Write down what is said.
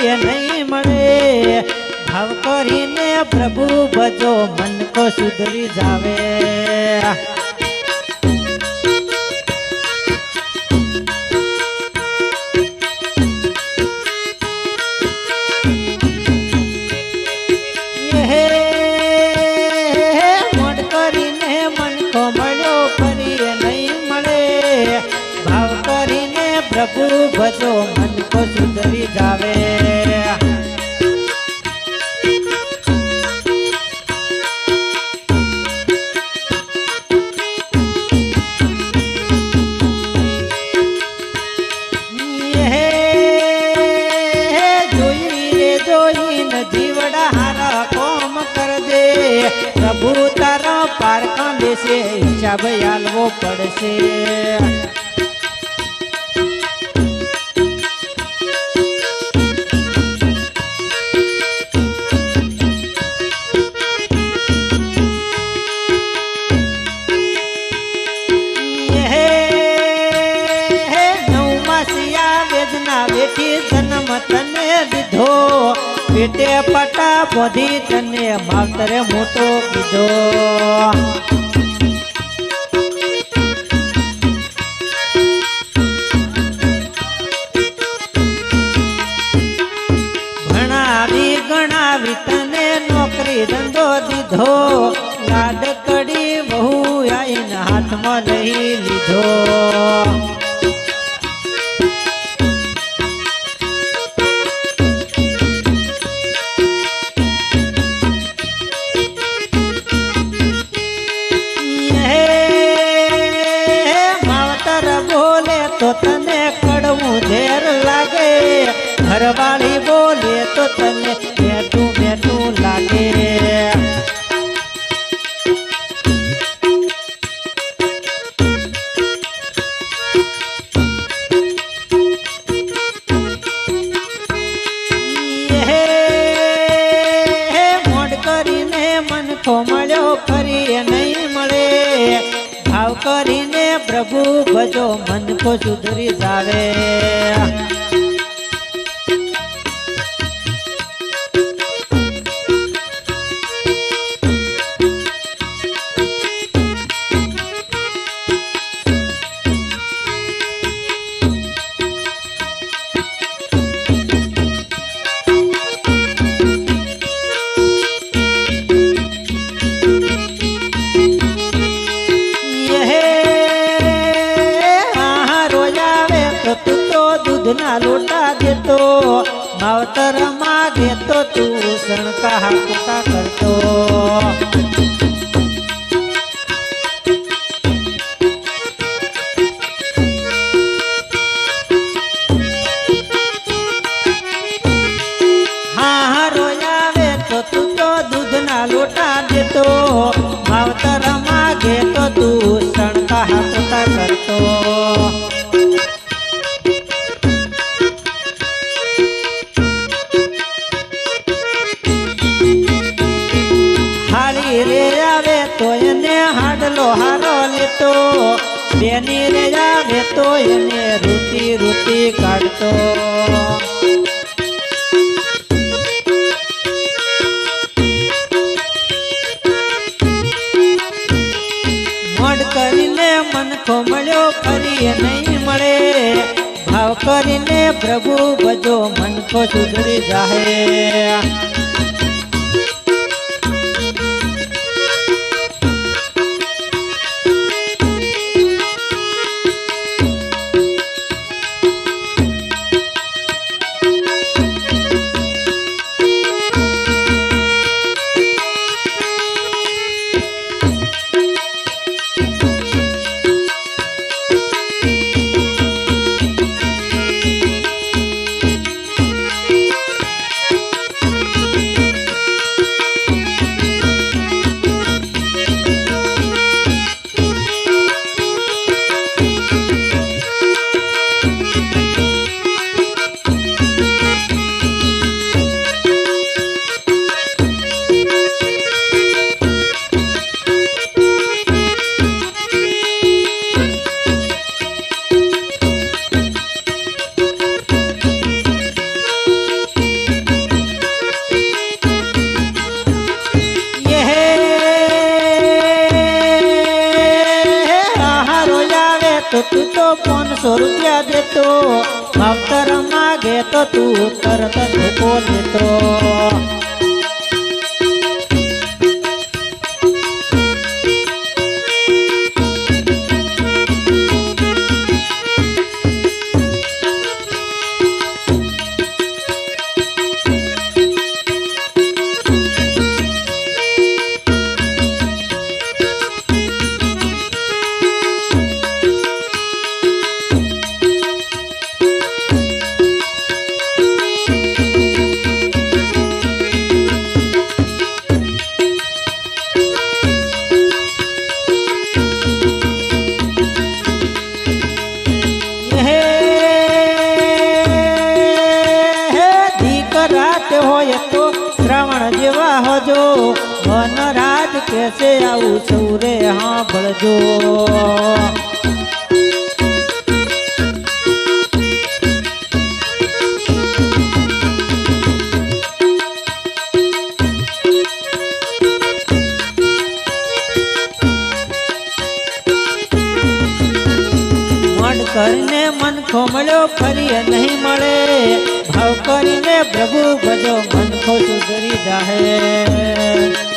ફરી નહીં મળે ભાવ કરીને પ્રભુ ભજો મન કો સુધરી જાવે प्रभु भजो मन को सुधरी जावे जीवड़ा हारा कोम कर दे प्रभु तारा पार कांदे से इच्छा बयाल वो पड़से जन्म तने दीधो पेटे पटा बोधी तने मावतरे मोटो कीधो भणावी गणावी तने नौकरी धंधो दीधो लाड कड़ी बहु आईन हाथ में लई लीधो तो तने कड़वू झेर लागे घरवाली बोले तो तने मेटू मेटू लागे मोड करीने मन को मळ्यो फरी नहीं मळे भाव करीने प्रभु भजो मन को सुधरी जावे दूधना लोटा देतो मावतर मागे तो तू शरण कहा कुका करतो हाँ रोयावे तो तू तो दूधना लोटा देतो मावतर मागे तो तू शरण कहा कुका करतो रे आवे तो एने हाडलो हारो लेतो बेनी रे आवे तो एने रूती रूती काढतो मोड करीने मन को मळ्यो फरी नहीं मळे भाव करीने प्रभु भजो मन को सुधरी जाहे તો તું તો 500 રૂપિયા દેતો માવતર માગે તો તું તરત ધોકો લેતો હોય તો શ્રાવણ જેવા હોજો વનરાજ કેસે આવું સૌરે સાંભળજો મન કરીને મન ખોમળ્યો ફરી નહીં મળે ભાવ કરીને પ્રભુ ભજો મન ખો સુધરી જાહે